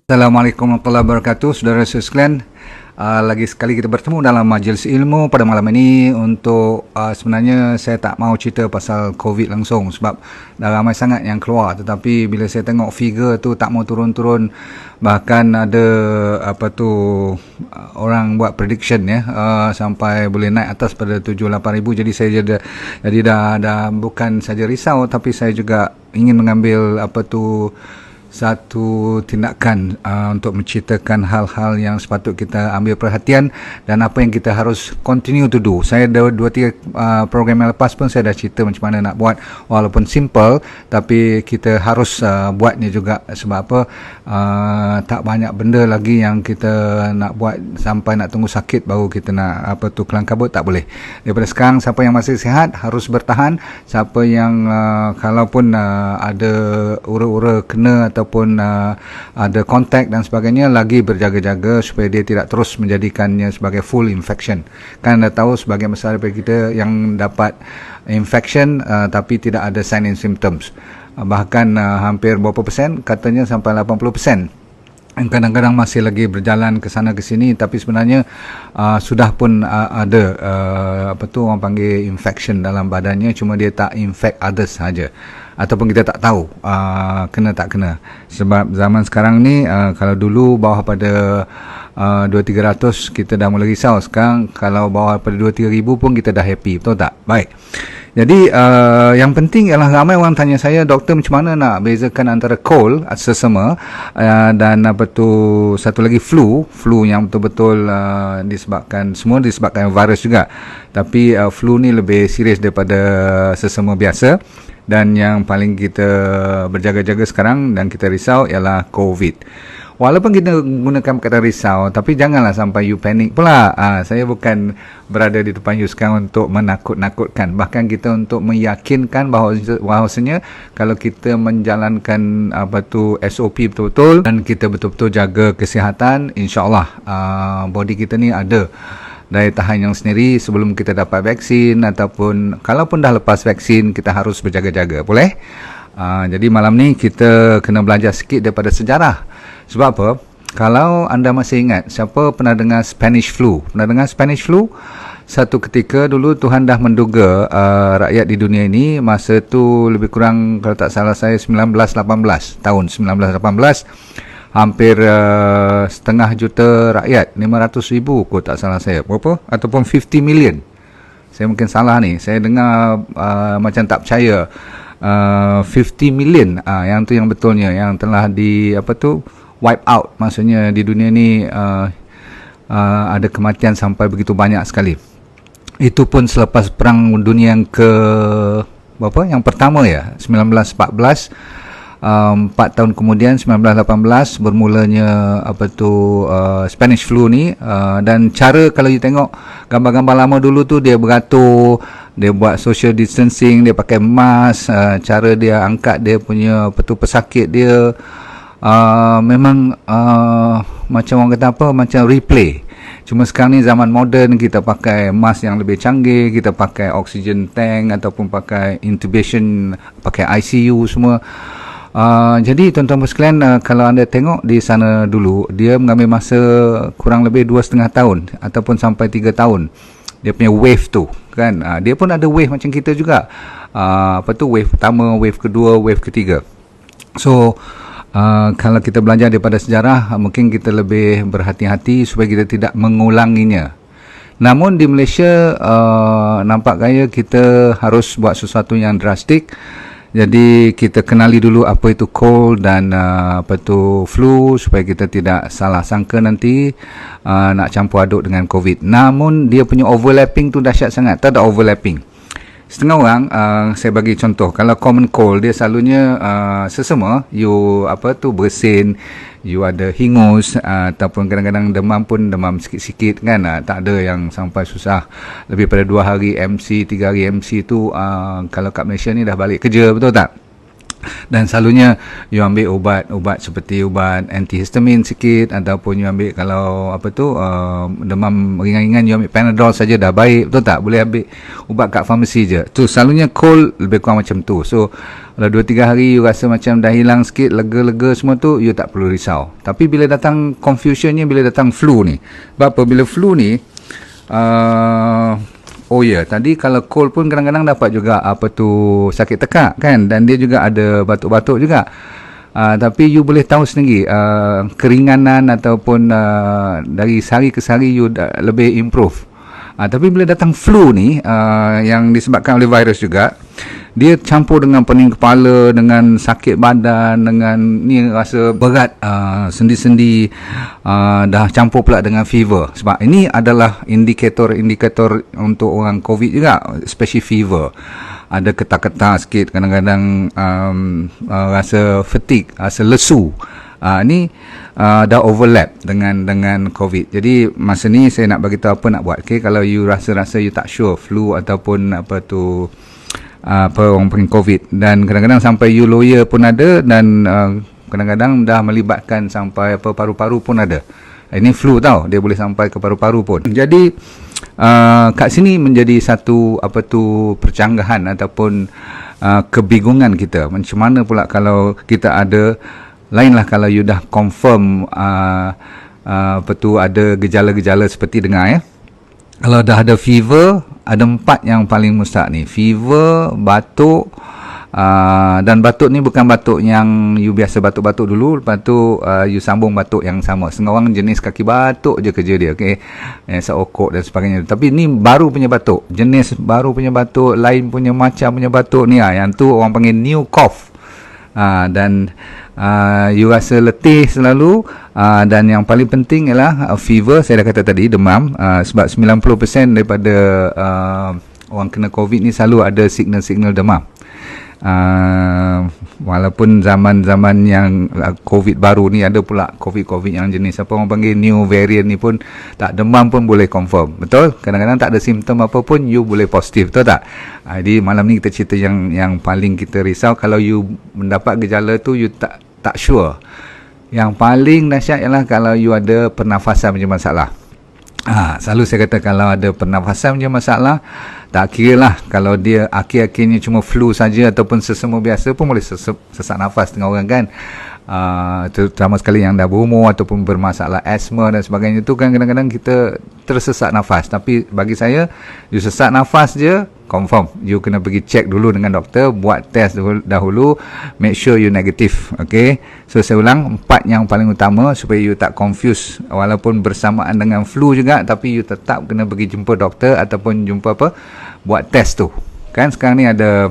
Assalamualaikum warahmatullahi wabarakatuh, saudara sekalian. Lagi sekali kita bertemu dalam majlis ilmu pada malam ini untuk sebenarnya saya tak mau cerita pasal COVID langsung sebab dah ramai sangat yang keluar, tetapi bila saya tengok figure tu tak mau turun-turun, bahkan ada orang buat prediction ya, sampai boleh naik atas pada 7-8 ribu. Jadi saya jadi dah bukan saja risau, tapi saya juga ingin mengambil satu tindakan untuk menceritakan hal-hal yang sepatut kita ambil perhatian dan apa yang kita harus continue to do. Saya dah 2-3 program yang lepas pun saya dah cerita macam mana nak buat, walaupun simple tapi kita harus buatnya juga. Sebab apa, tak banyak benda lagi yang kita nak buat sampai nak tunggu sakit baru kita nak kelang kabut, tak boleh. Daripada sekarang, siapa yang masih sihat harus bertahan. Siapa yang kalaupun ada ura-ura kena ataupun ada kontak dan sebagainya, lagi berjaga-jaga supaya dia tidak terus menjadikannya sebagai full infection. Kan anda tahu sebagian besar daripada kita yang dapat infection tapi tidak ada sign and symptoms. Bahkan hampir berapa persen, katanya sampai 80%. Yang kadang-kadang masih lagi berjalan ke sana ke sini, tapi sebenarnya sudah pun ada orang panggil infection dalam badannya, cuma dia tak infect others saja, ataupun kita tak tahu kena tak kena. Sebab zaman sekarang ni kalau dulu bawah pada 2-300 kita dah mula risau. Sekarang kalau bawah pada 2-3 ribu pun kita dah happy, betul tak? Baik. Jadi yang penting ialah ramai orang tanya saya, doktor, macam mana nak bezakan antara cold, sesama, dan satu lagi flu yang betul-betul semua disebabkan virus juga. Tapi flu ni lebih serius daripada sesama biasa, dan yang paling kita berjaga-jaga sekarang dan kita risau ialah COVID. Walaupun kita gunakan kata risau, tapi janganlah sampai you panic pula. Saya bukan berada di depan you sekarang untuk menakut-nakutkan. Bahkan kita untuk meyakinkan bahawasanya kalau kita menjalankan SOP betul-betul dan kita betul-betul jaga kesihatan, insya-Allah body kita ni ada daya tahan yang sendiri sebelum kita dapat vaksin, ataupun kalaupun dah lepas vaksin kita harus berjaga-jaga. Boleh? Jadi malam ni kita kena belajar sikit daripada sejarah. Sebab apa? Kalau anda masih ingat, siapa pernah dengar Spanish flu? Pernah dengar Spanish flu? Satu ketika dulu Tuhan dah menduga rakyat di dunia ini, masa tu lebih kurang kalau tak salah saya 1918, tahun 1918, hampir setengah juta rakyat, 500,000 kot tak salah saya, berapa? Ataupun 50 million. Saya mungkin salah ni, saya dengar macam tak percaya. 50 million yang tu yang betulnya, yang telah wipe out, maksudnya di dunia ni ada kematian sampai begitu banyak sekali. Itu pun selepas perang dunia yang yang pertama ya, 1914. 4 tahun kemudian 1918 bermulanya Spanish flu ni, dan cara kalau you tengok gambar-gambar lama dulu tu, dia beratur, dia buat social distancing, dia pakai mask, cara dia angkat dia punya pesakit dia memang macam orang kata macam replay. Cuma sekarang ni zaman moden, kita pakai mask yang lebih canggih, kita pakai oxygen tank ataupun pakai intubation, pakai ICU semua. Jadi tuan-tuan sekalian, kalau anda tengok di sana dulu, dia mengambil masa kurang lebih 2,5 tahun ataupun sampai 3 tahun. Dia punya wave tu kan, dia pun ada wave macam kita juga. Wave pertama, wave kedua, wave ketiga. So kalau kita belajar daripada sejarah, mungkin kita lebih berhati-hati supaya kita tidak mengulanginya. Namun di Malaysia nampak gaya kita harus buat sesuatu yang drastik. Jadi kita kenali dulu apa itu cold dan flu, supaya kita tidak salah sangka nanti nak campur aduk dengan COVID. Namun dia punya overlapping tu dahsyat sangat. Tak ada overlapping. Setengah orang, saya bagi contoh, kalau common cold dia selalunya sesama, you bersin, you ada hingus, ataupun kadang-kadang demam pun demam sikit-sikit kan, tak ada yang sampai susah. Lebih pada 2 hari MC, 3 hari MC tu, kalau kat Malaysia ni dah balik kerja, betul tak? Dan selalunya you ambil ubat seperti ubat antihistamin sikit, ataupun you ambil kalau demam ringan-ringan you ambil Panadol saja dah baik, betul tak? Boleh ambil ubat kat farmasi je. Tu selalunya cold lebih kurang macam tu. So kalau 2-3 hari you rasa macam dah hilang sikit, lega-lega semua tu, you tak perlu risau. Tapi bila datang confusionnya bila datang flu ni. Sebab apa? Bila flu ni tadi kalau cold pun kadang-kadang dapat juga sakit tekak kan, dan dia juga ada batuk-batuk juga. Tapi you boleh tahu sendiri keringanan ataupun dari sehari ke sehari you lebih improve. Tapi bila datang flu ni yang disebabkan oleh virus juga, dia campur dengan pening kepala, dengan sakit badan, dengan ni rasa berat, sendi-sendi, dah campur pula dengan fever. Sebab ini adalah indikator untuk orang COVID juga, especially fever. Ada ketak-ketak sikit, kadang-kadang rasa fatigue, rasa lesu. Ni dah overlap dengan COVID. Jadi masa ni saya nak bagi tahu apa nak buat. Okay, kalau you rasa you tak sure flu ataupun orang panggil COVID, dan kadang-kadang sampai you lawyer pun ada, dan kadang-kadang dah melibatkan sampai paru-paru pun ada. Ini flu tau, dia boleh sampai ke paru-paru pun. Jadi kat sini menjadi satu percanggahan ataupun kebingungan kita. Macam mana pula kalau kita ada, lainlah kalau you dah confirm ada gejala-gejala seperti dengar ya. Kalau dah ada fever, ada 4 yang paling mustahak ni. Fever, batuk, dan batuk ni bukan batuk yang you biasa batuk-batuk dulu, lepas tu you sambung batuk yang sama. Setengah orang jenis kaki batuk je kerja dia, okay? Seokok dan sebagainya. Tapi ni baru punya batuk, jenis baru punya batuk, lain punya macam punya batuk ni. Yang tu orang panggil new cough. Dan you rasa letih selalu, dan yang paling penting ialah fever. Saya dah kata tadi, demam, sebab 90% daripada orang kena COVID ni selalu ada signal-signal demam. Walaupun zaman-zaman yang COVID baru ni ada pula COVID yang jenis orang panggil new variant ni pun tak demam pun boleh confirm, betul? Kadang-kadang tak ada simptom apa pun you boleh positif, betul tak? Jadi malam ni kita cerita yang paling kita risau. Kalau you mendapat gejala tu you tak sure. Yang paling dahsyat ialah kalau you ada pernafasan punya masalah. Selalu saya kata kalau ada pernafasan punya masalah, tak kira lah kalau dia akhir-akhirnya cuma flu saja ataupun sesama biasa pun boleh sesak nafas tengah orang kan. Terutama sekali yang dah berumur ataupun bermasalah asma dan sebagainya, tu kan kadang-kadang kita tersesak nafas. Tapi bagi saya, you sesak nafas je, confirm you kena pergi check dulu dengan doktor, buat test dahulu, make sure you negatif. Okay, so saya ulang, 4 yang paling utama supaya you tak confuse. Walaupun bersamaan dengan flu juga, tapi you tetap kena pergi jumpa doktor ataupun buat test tu kan. Sekarang ni ada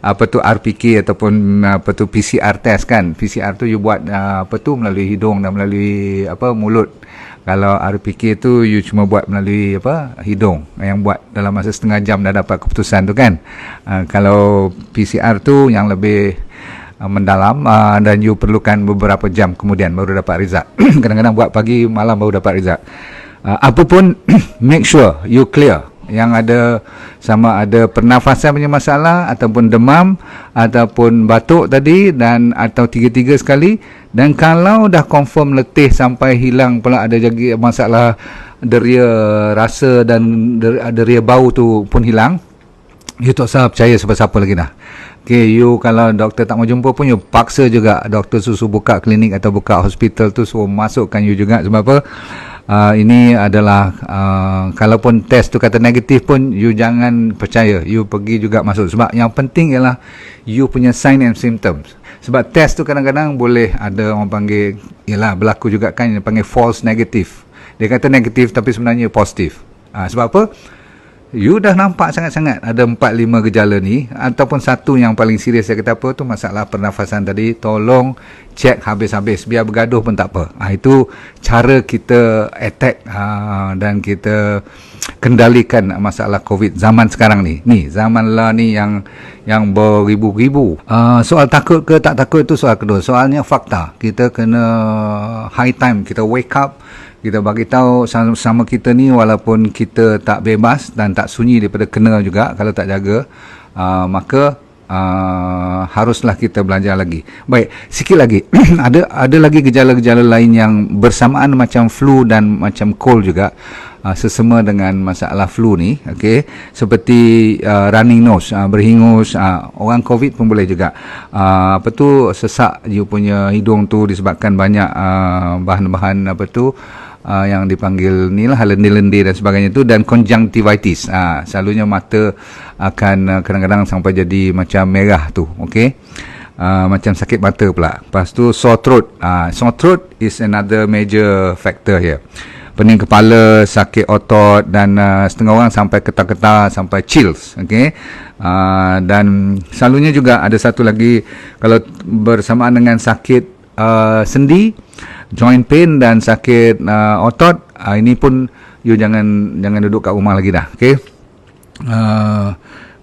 RPK ataupun PCR test kan. PCR tu you buat melalui hidung dan melalui mulut. Kalau RPK tu you cuma buat melalui hidung, yang buat dalam masa setengah jam dah dapat keputusan tu kan. Kalau PCR tu yang lebih mendalam, dan you perlukan beberapa jam kemudian baru dapat result. Kadang-kadang buat pagi malam baru dapat result. Apapun make sure you clear. Yang ada sama ada pernafasan punya masalah ataupun demam ataupun batuk tadi, dan atau tiga-tiga sekali. Dan kalau dah confirm letih sampai hilang pula ada jadi masalah deria rasa dan deria bau tu pun hilang, you tak usah percaya siapa-siapa lagi dah. Okay, you kalau doktor tak mau jumpa pun you paksa juga doktor suruh buka klinik atau buka hospital tu, suruh masukkan you juga. Sebab apa? Ini adalah kalaupun test tu kata negatif pun you jangan percaya, you pergi juga masuk. Sebab yang penting ialah you punya sign and symptoms. Sebab test tu kadang-kadang boleh ada orang panggil, berlaku juga kan, yang panggil false negative. Dia kata negatif tapi sebenarnya positif. Sebab apa? You dah nampak sangat-sangat ada 4-5 gejala ni, ataupun satu yang paling serius saya kata apa tu, masalah pernafasan tadi, tolong cek habis-habis, biar bergaduh pun tak apa. Itu cara kita attack dan kita kendalikan masalah COVID zaman sekarang ni. Ni zaman lah ni yang beribu-ribu. Soal takut ke tak takut itu soal kedua. Soalnya fakta. Kita kena high time, kita wake up, kita bagi tahu sama kita ni, walaupun kita tak bebas dan tak sunyi daripada kena juga kalau tak jaga, maka haruslah kita belajar lagi. Baik, sikit lagi. ada lagi gejala-gejala lain yang bersamaan macam flu dan macam cold juga. Sesama dengan masalah flu ni, okey, seperti running nose, berhingus. Orang COVID pun boleh juga sesak you punya hidung tu disebabkan banyak bahan-bahan yang dipanggil ni lah, lendir-lendir dan sebagainya tu, dan conjunctivitis. Selalunya mata akan kadang-kadang sampai jadi macam merah tu, okey. Macam sakit mata pula. Lepas tu sore throat. Sore throat is another major factor here. Pening kepala, sakit otot, dan setengah orang sampai ketar-ketar, sampai chills, okey. Dan selalunya juga ada satu lagi, kalau bersamaan dengan sakit sendi, joint pain dan sakit otot, ini pun you jangan duduk kat rumah lagi dah, okey.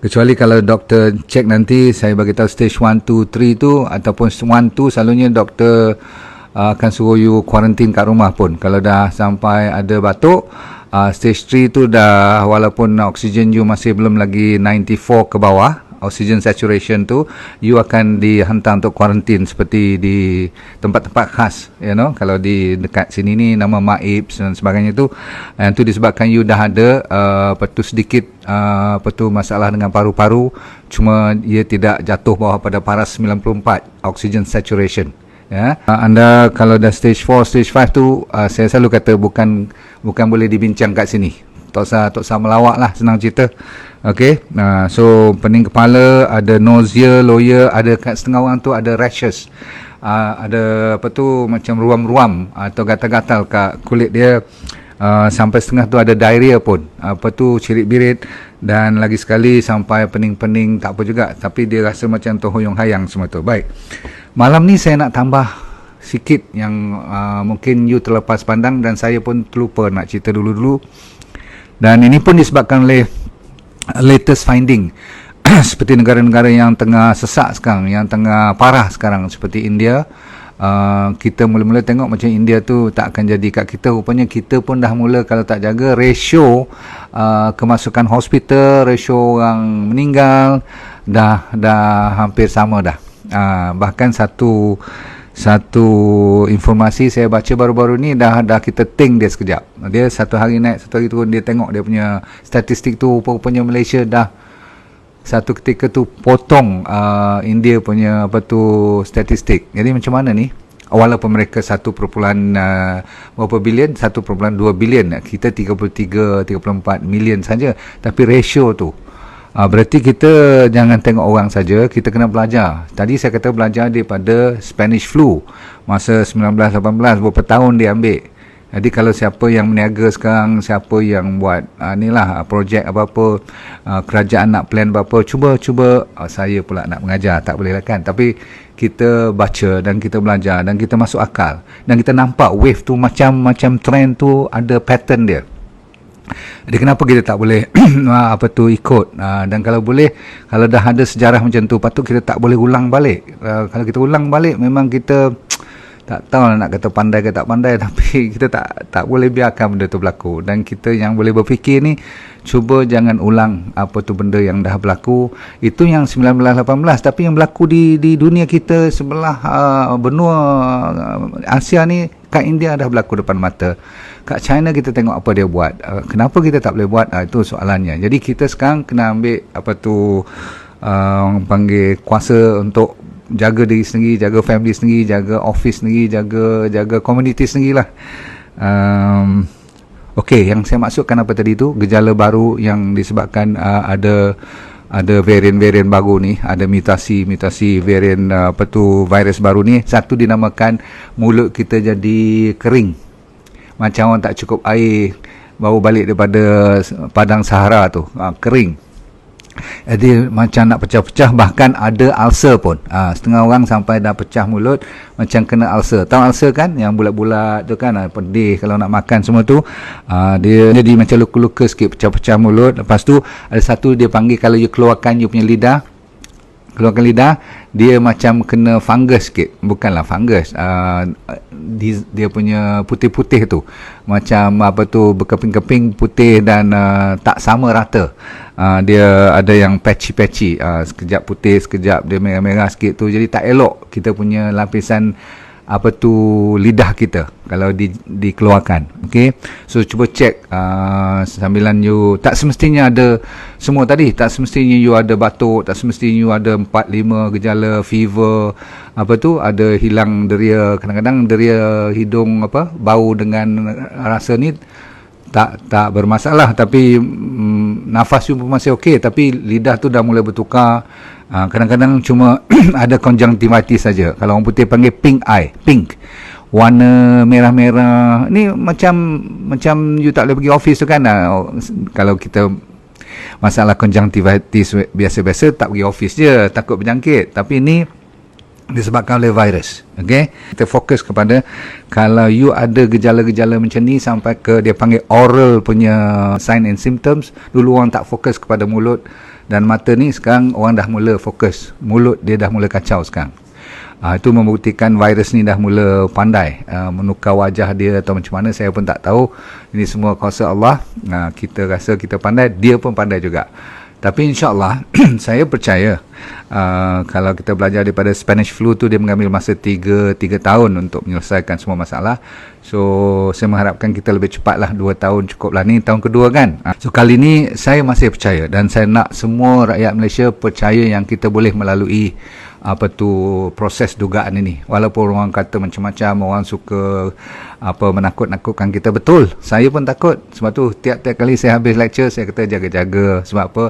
Kecuali kalau doktor cek nanti, saya bagi tahu stage 1, 2, 3 tu, ataupun 1, 2 selalunya doktor akan suruh you quarantine kat rumah pun. Kalau dah sampai ada batuk, stage 3 tu dah, walaupun oksigen you masih belum lagi 94 ke bawah, oxygen saturation tu, you akan dihantar untuk quarantine seperti di tempat-tempat khas, you know. Kalau di dekat sini ni nama Maibs dan sebagainya tu, yang tu disebabkan you dah ada sedikit masalah dengan paru-paru, cuma ia tidak jatuh bawah pada paras 94 oxygen saturation. Ya, anda kalau dah stage 4, stage 5 tu, saya selalu kata bukan boleh dibincang kat sini. Tak usah melawak lah, senang cerita. Okey, so pening kepala, ada nausea, loya, ada kat setengah orang tu ada rashes. Ada macam ruam-ruam atau gatal-gatal kat kulit dia. Sampai setengah tu ada diarrhea pun. Cirit-birit, dan lagi sekali sampai pening-pening, tak apa juga, tapi dia rasa macam terhoyong hayang semua tu. Baik. Malam ni saya nak tambah sikit yang mungkin you terlepas pandang dan saya pun terlupa nak cerita dulu-dulu. Dan ini pun disebabkan oleh latest finding seperti negara-negara yang tengah sesak sekarang, yang tengah parah sekarang seperti India. Kita mula-mula tengok macam India tu tak akan jadi kat kita, rupanya kita pun dah mula, kalau tak jaga ratio kemasukan hospital, ratio orang meninggal dah hampir sama dah. Bahkan satu informasi saya baca baru-baru ni, dah kita think dia sekejap. Dia satu hari naik, satu hari turun. Dia tengok dia punya statistik tu, rupanya Malaysia dah satu ketika tu potong India punya statistik. Jadi macam mana ni? Walaupun mereka 1, berapa bilion, 1.2 bilion, kita 33-34 million saja, tapi ratio tu berarti kita jangan tengok orang saja, kita kena belajar. Tadi saya kata belajar daripada Spanish flu masa 1918, berapa tahun dia ambil. Jadi kalau siapa yang meniaga sekarang, siapa yang buat projek apa-apa, kerajaan nak plan apa-apa, cuba saya pula nak mengajar, tak boleh lah kan. Tapi kita baca dan kita belajar dan kita masuk akal, dan kita nampak wave tu macam trend tu ada pattern dia. Jadi kenapa kita tak boleh ikut, dan kalau boleh, kalau dah ada sejarah macam tu, patut kita tak boleh ulang balik. Kalau kita ulang balik, memang kita tak tahu nak kata pandai ke tak pandai, tapi kita tak boleh biarkan benda tu berlaku. Dan kita yang boleh berfikir ni, cuba jangan ulang benda yang dah berlaku. Itu yang 1918, tapi yang berlaku di dunia kita sebelah benua Asia ni, kat India dah berlaku depan mata. Kat China kita tengok apa dia buat. Kenapa kita tak boleh buat? Itu soalannya. Jadi kita sekarang kena ambil orang panggil kuasa untuk jaga diri sendiri, jaga family sendiri, jaga office sendiri, jaga community sendiri lah. Okey, yang saya maksudkan apa tadi tu, gejala baru yang disebabkan ada varian-varian baru ni, ada mutasi varian virus baru ni. Satu dinamakan mulut kita jadi kering, macam orang tak cukup air baru balik daripada padang Sahara tu, kering. Jadi macam nak pecah-pecah, bahkan ada ulcer pun. Setengah orang sampai dah pecah mulut, macam kena ulcer. Tahu ulcer kan, yang bulat-bulat tu kan, pedih kalau nak makan semua tu. Dia jadi macam luka-luka sikit, pecah-pecah mulut. Lepas tu ada satu dia panggil, kalau you keluarkan you punya lidah, dia macam kena fungus sikit. Bukanlah fungus, dia punya putih-putih tu, macam berkeping-keping putih dan tak sama rata. dia ada yang patchy, sekejap putih, sekejap dia merah-merah sikit tu, jadi tak elok kita punya lapisan lidah kita kalau dikeluarkan. Okey, so cuba cek sambilan you, tak semestinya ada semua tadi, tak semestinya you ada batuk, tak semestinya you ada 4-5 gejala fever, ada hilang deria, kadang-kadang deria hidung bau dengan rasa ni tak bermasalah, tapi nafas you pun masih okey, tapi lidah tu dah mulai bertukar. Kadang-kadang cuma ada conjunctivitis saja. Kalau orang putih panggil pink eye, pink, warna merah-merah. Ni macam you tak boleh pergi office tu kan. Kalau kita masalah conjunctivitis biasa-biasa, tak pergi office je, takut berjangkit. Tapi ni disebabkan oleh virus. Okay? Kita fokus kepada kalau you ada gejala-gejala macam ni sampai ke dia panggil oral punya sign and symptoms. Dulu orang tak fokus kepada mulut dan mata ni, sekarang orang dah mula fokus mulut, dia dah mula kacau sekarang. Itu membuktikan virus ni dah mula pandai menukar wajah dia atau macam mana, saya pun tak tahu. Ini semua kuasa Allah. Kita rasa kita pandai, dia pun pandai juga. Tapi insyaAllah saya percaya kalau kita belajar daripada Spanish flu tu, dia mengambil masa 3 tahun untuk menyelesaikan semua masalah. So saya mengharapkan kita lebih cepatlah, 2 tahun cukuplah, ni tahun kedua kan. So kali ni saya masih percaya, dan saya nak semua rakyat Malaysia percaya yang kita boleh melalui proses dugaan ini. Walaupun orang kata macam-macam, orang suka menakut-nakutkan kita. Betul, saya pun takut. Sebab tu tiap-tiap kali saya habis lecture, saya kata jaga-jaga. Sebab apa?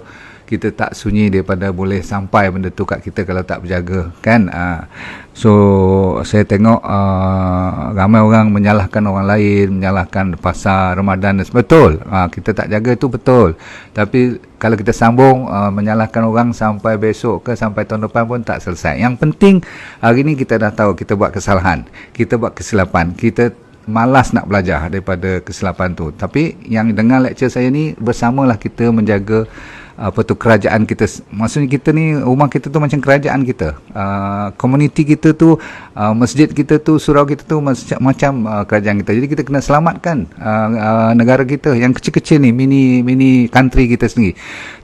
Kita tak sunyi daripada boleh sampai benda tu kat kita kalau tak berjaga kan. So saya tengok ramai orang menyalahkan orang lain, menyalahkan pasar Ramadan. Betul, kita tak jaga tu betul. Tapi kalau kita sambung menyalahkan orang sampai besok ke sampai tahun depan pun tak selesai. Yang penting hari ni kita dah tahu kita buat kesalahan, kita buat kesilapan, kita malas nak belajar daripada kesilapan tu. Tapi yang dengar lecture saya ni, bersamalah kita menjaga kerajaan kita. Maksudnya kita ni, rumah kita tu macam kerajaan kita, komuniti kita tu, masjid kita tu, surau kita tu macam kerajaan kita. Jadi kita kena selamatkan negara kita yang kecil-kecil ni, mini country kita sendiri.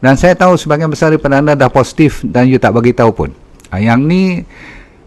Dan saya tahu sebahagian besar daripada anda dah positif dan you tak bagi tahu pun. Yang ni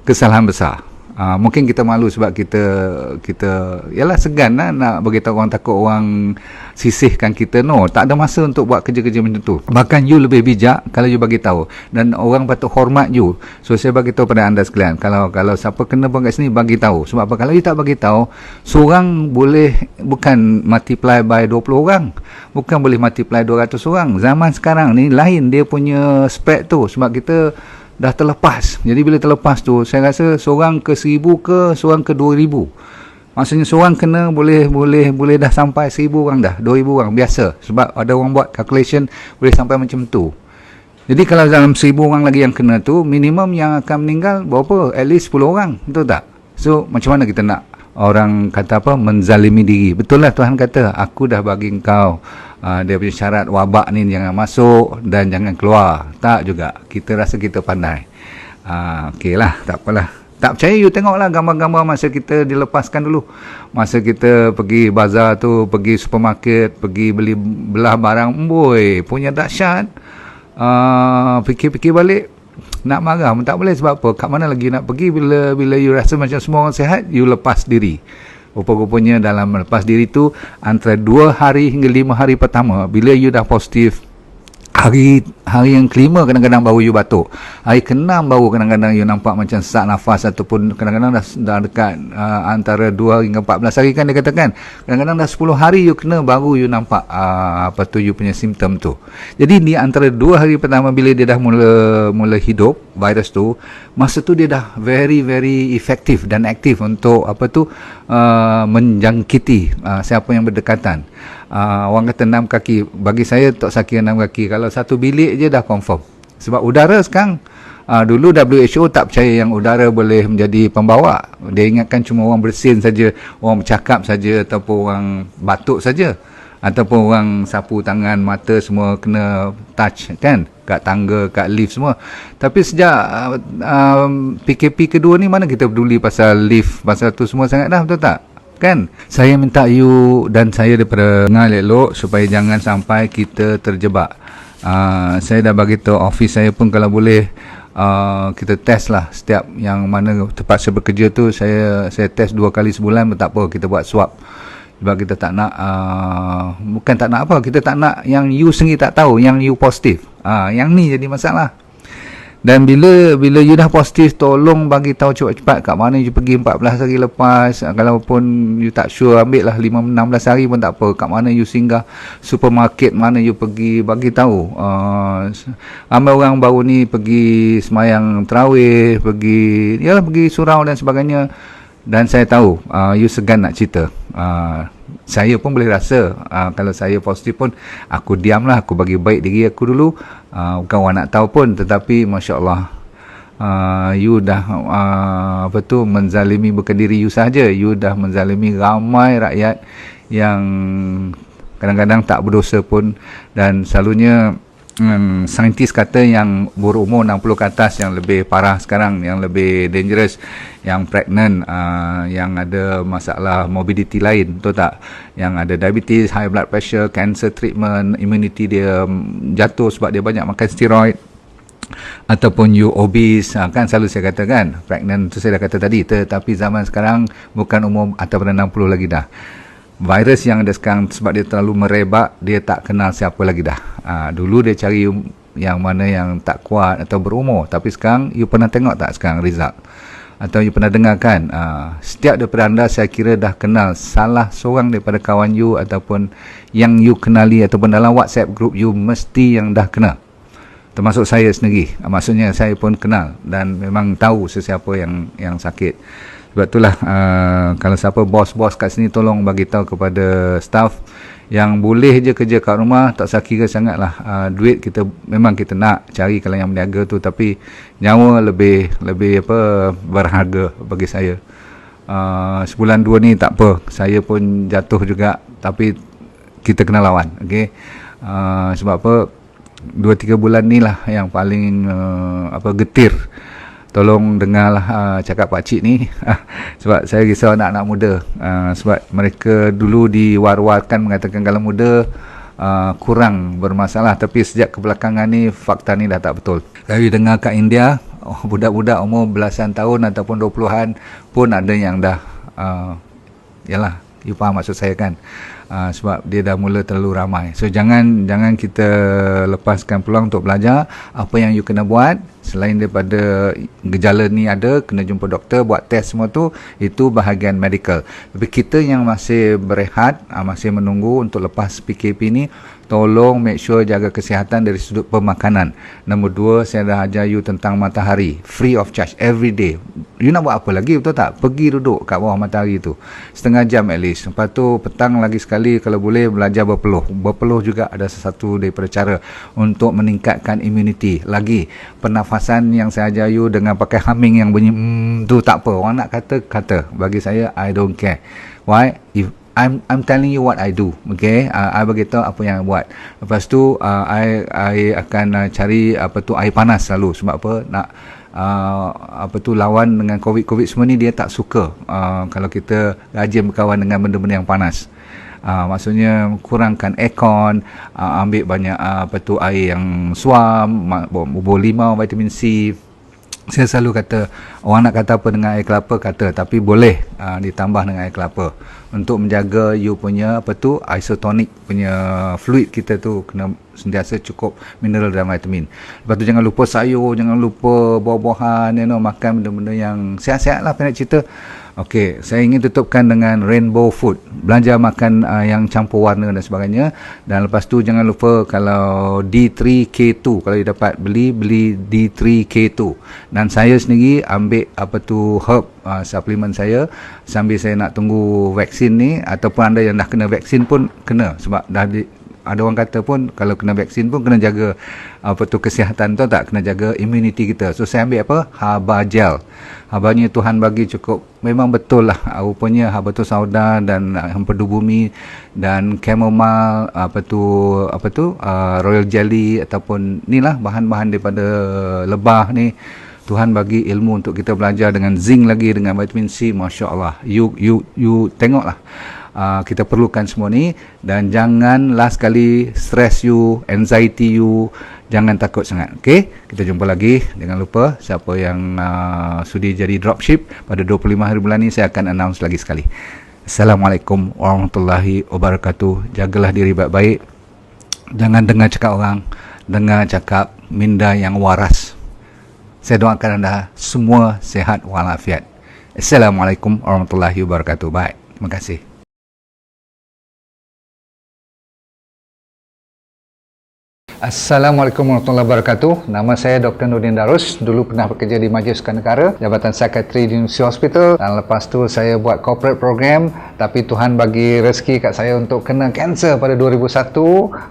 kesalahan besar. Mungkin kita malu sebab kita yalah segan nak beritahu orang, takut orang sisihkan kita. No, tak ada masa untuk buat kerja-kerja macam tu. Bahkan you lebih bijak kalau you bagi tahu, dan orang patut hormat you. So saya bagi tahu pada anda sekalian, kalau siapa kena pun kat sini, bagi tahu. Sebab apa? Kalau you tak bagi tahu, seorang boleh bukan multiply by 20 orang, bukan boleh multiply 200 orang. Zaman sekarang ni lain dia punya spread tu, sebab kita dah terlepas. Jadi bila terlepas tu, saya rasa seorang ke 1000 ke seorang ke 2000. Maksudnya seorang kena boleh dah sampai 1000 orang dah, 2000 orang biasa. Sebab ada orang buat calculation boleh sampai macam tu. Jadi kalau dalam 1000 orang lagi yang kena tu, minimum yang akan meninggal berapa? At least 10 orang, betul tak? So macam mana kita nak orang kata menzalimi diri? Betul lah Tuhan kata, aku dah bagi engkau dia punya syarat wabak ni, jangan masuk dan jangan keluar. Tak juga, kita rasa kita pandai. Okey lah, tak apalah. Tak percaya, you tengoklah gambar-gambar masa kita dilepaskan dulu, masa kita pergi bazar tu, pergi supermarket, pergi belah barang, boy, punya dahsyat. Fikir-fikir balik, nak marah pun tak boleh. Sebab apa? Kat mana lagi nak pergi bila you rasa macam semua orang sihat, you lepas diri. Rupa-rupanya dalam lepas diri tu, antara 2 hari hingga 5 hari pertama, bila you dah positif, hari yang kelima kadang-kadang baru you batuk, hari ke-6 baru kadang-kadang you nampak macam sesak nafas, ataupun kadang-kadang dah dekat antara 2 hingga 14 hari kan dia katakan. Kadang-kadang dah 10 hari you kena, baru you nampak you punya simptom tu. Jadi ni antara 2 hari pertama bila dia dah mula hidup virus tu, masa tu dia dah very very efektif dan aktif untuk menjangkiti siapa yang berdekatan. Orang kata 6 kaki, bagi saya tak sakit 6 kaki. Kalau satu bilik je dah confirm. Sebab udara sekarang, dulu WHO tak percaya yang udara boleh menjadi pembawa. Dia ingatkan cuma orang bersin saja, orang bercakap saja, ataupun orang batuk saja, ataupun orang sapu tangan, mata semua kena touch kan, kat tangga, kat lift semua. Tapi sejak PKP kedua ni, mana kita peduli pasal lift, pasal tu semua sangat dah, betul tak? Kan? Saya minta you dan saya daripada dengar elok supaya jangan sampai kita terjebak Saya dah bagi tahu office saya pun kalau boleh kita test lah setiap yang mana tempat saya bekerja tu, saya test 2 kali sebulan pun tak apa, kita buat swab. Sebab kita tak nak bukan tak nak apa, kita tak nak yang you sendiri tak tahu yang you positif. Yang ni jadi masalah. Dan bila you dah positif, tolong bagi tahu cepat-cepat kat mana you pergi 14 hari lepas. Kalaupun you tak sure, ambil lah 16 hari pun tak apa. Kat mana you singgah, supermarket mana you pergi, bagi tahu. Ramai orang baru ni pergi semayang tarawih, pergi surau dan sebagainya. Dan saya tahu you segan nak cerita. Saya pun boleh rasa kalau saya positif pun aku diamlah, aku bagi baik diri aku dulu. Bukan orang nak tahu pun, tetapi masya-Allah you dah menzalimi bukan diri you saja, you dah menzalimi ramai rakyat yang kadang-kadang tak berdosa pun. Dan selalunya saintis kata yang berumur 60 ke atas yang lebih parah sekarang, yang lebih dangerous, yang pregnant, yang ada masalah morbidity lain, betul tak? Yang ada diabetes, high blood pressure, cancer treatment, immunity dia jatuh sebab dia banyak makan steroid, ataupun you obese, kan selalu saya katakan pregnant tu saya dah kata tadi, tetapi zaman sekarang bukan umur atas pada 60 lagi dah. Virus yang ada sekarang sebab dia terlalu merebak, dia tak kenal siapa lagi dah. Dulu dia cari yang mana yang tak kuat atau berumur, tapi sekarang you pernah tengok tak sekarang result? Atau you pernah dengar kan? Setiap daripada anda saya kira dah kenal salah seorang daripada kawan you ataupun yang you kenali ataupun dalam WhatsApp group you, mesti yang dah kenal. Termasuk saya sendiri. Maksudnya saya pun kenal dan memang tahu sesiapa yang sakit. Sebab itulah kalau siapa bos-bos kat sini, tolong bagi tahu kepada staff yang boleh je kerja kat rumah, tak usah kira sangatlah duit kita memang kita nak cari kalau yang berniaga tu, tapi nyawa lebih berharga bagi saya. Sebulan 2 ni tak apa, saya pun jatuh juga, tapi kita kena lawan, okey. Sebab apa, 2-3 bulan ni lah yang paling getir. Tolong dengarlah cakap pakcik ni sebab saya risau anak-anak muda, sebab mereka dulu diwar-warkan mengatakan kalau muda kurang bermasalah, tapi sejak kebelakangan ni fakta ni dah tak betul. Saya dengar kat India, budak-budak umur belasan tahun ataupun 20-an pun ada yang dah yalah, you faham maksud saya kan? Sebab dia dah mula terlalu ramai. So jangan kita lepaskan peluang untuk belajar apa yang you kena buat. Selain daripada gejala ni ada, kena jumpa doktor, buat test semua tu, itu bahagian medical. Tapi kita yang masih berehat, masih menunggu untuk lepas PKP ni, tolong make sure jaga kesihatan dari sudut pemakanan. Nombor 2, saya dah ajar you tentang matahari, free of charge, every day. You nak buat apa lagi, betul tak? Pergi duduk kat bawah matahari tu setengah jam at least. Lepas tu petang lagi sekali kalau boleh belajar berpeluh. Berpeluh juga ada satu daripada cara untuk meningkatkan immunity. Lagi, pernafasan yang saya ajar you dengan pakai humming yang bunyi tu tak apa. Orang nak kata. Bagi saya, I don't care. Why? If I'm telling you what I do, okay? I beritahu apa yang I buat. Lepas tu I akan cari air panas selalu. Sebab apa? Nak lawan dengan COVID semua ni, dia tak suka kalau kita rajin berkawan dengan benda-benda yang panas. Maksudnya kurangkan aircon, ambil banyak air yang suam, bubur limau, vitamin C. Saya selalu kata, orang nak kata apa dengan air kelapa, kata, tapi boleh ditambah dengan air kelapa untuk menjaga you punya isotonic punya fluid kita tu kena sentiasa cukup mineral dan vitamin. Lepas tu jangan lupa sayur, jangan lupa buah-buahan, makan benda-benda yang sihat-sihat lah, nak cerita. Okey, saya ingin tutupkan dengan rainbow food. Belanja makan yang campur warna dan sebagainya. Dan lepas tu jangan lupa kalau D3K2, kalau you dapat beli D3K2. Dan saya sendiri ambil herb suplemen saya sambil saya nak tunggu vaksin ni, ataupun anda yang dah kena vaksin pun kena, sebab dah ada orang kata pun kalau kena vaksin pun kena jaga kesihatan tu, tak kena jaga immunity kita. So saya ambil Haba gel. Habanya Tuhan bagi cukup, memang betul lah rupanya habatus sauda dan empedu bumi dan chamomile, royal jelly, ataupun ni lah bahan-bahan daripada lebah ni. Tuhan bagi ilmu untuk kita belajar dengan zinc lagi, dengan vitamin C, Masya Allah. You tengoklah kita perlukan semua ni. Dan janganlah sekali stress you, anxiety you, jangan takut sangat. Okey, kita jumpa lagi. Jangan lupa siapa yang sudi jadi dropship pada 25 hari bulan ni, saya akan announce lagi sekali. Assalamualaikum warahmatullahi wabarakatuh. Jagalah diri baik-baik. Jangan dengar cakap orang, dengar cakap minda yang waras. Saya doakan anda semua sihat walafiat. Assalamualaikum warahmatullahi wabarakatuh. Baik, terima kasih. Assalamualaikum warahmatullahi wabarakatuh. Nama saya Dr. Nurdin Darus. Dulu pernah bekerja di Majlis Sukan Negara, Jabatan Psikiatri di University Hospital, dan lepas tu saya buat corporate program. Tapi Tuhan bagi rezeki kat saya untuk kena kanser pada 2001.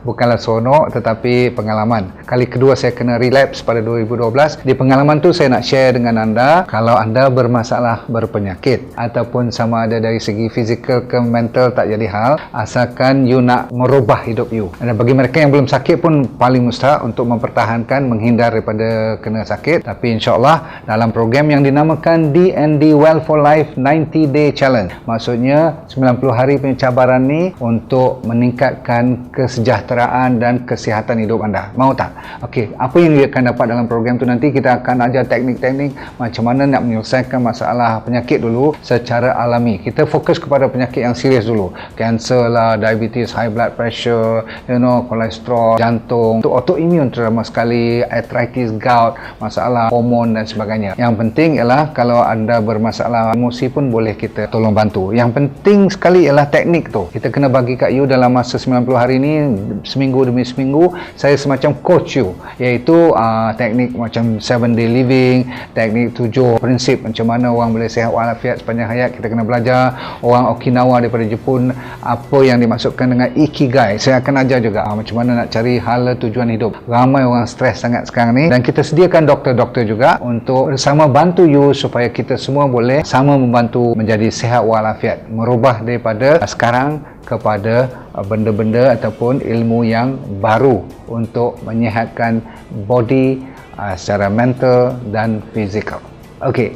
Bukanlah seronok tetapi pengalaman. Kali kedua saya kena relapse pada 2012. Di pengalaman tu saya nak share dengan anda, kalau anda bermasalah berpenyakit ataupun sama ada dari segi fizikal ke mental, tak jadi hal, asalkan you nak merubah hidup you. Dan bagi mereka yang belum sakit pun paling mustahak untuk mempertahankan, menghindar daripada kena sakit. Tapi insyaAllah dalam program yang dinamakan DND Well for Life 90 Day Challenge, maksudnya 90 hari punya cabaran ni untuk meningkatkan kesejahteraan dan kesihatan hidup anda. Mau tak? Okey, apa yang dia akan dapat dalam program tu, nanti kita akan ajar teknik-teknik macam mana nak menyelesaikan masalah penyakit dulu secara alami. Kita fokus kepada penyakit yang serius dulu, kanser lah, diabetes, high blood pressure, kolesterol, jantung, untuk autoimun terutama sekali, arthritis, gout, masalah hormon dan sebagainya. Yang penting ialah kalau anda bermasalah emosi pun boleh kita tolong bantu. Yang penting sekali ialah teknik tu. Kita kena bagi kat you dalam masa 90 hari ni, seminggu demi seminggu, saya semacam coach you, iaitu teknik macam 7 day living, teknik 7 prinsip macam mana orang boleh sihat walafiat sepanjang hayat. Kita kena belajar orang Okinawa daripada Jepun, apa yang dimaksudkan dengan ikigai. Saya akan ajar juga macam mana nak cari hala tujuan hidup. Ramai orang stres sangat sekarang ni, dan kita sediakan doktor-doktor juga untuk bersama bantu you supaya kita semua boleh sama membantu menjadi sihat walafiat, merubah daripada sekarang kepada benda-benda ataupun ilmu yang baru untuk menyihatkan body secara mental dan fizikal. Okey.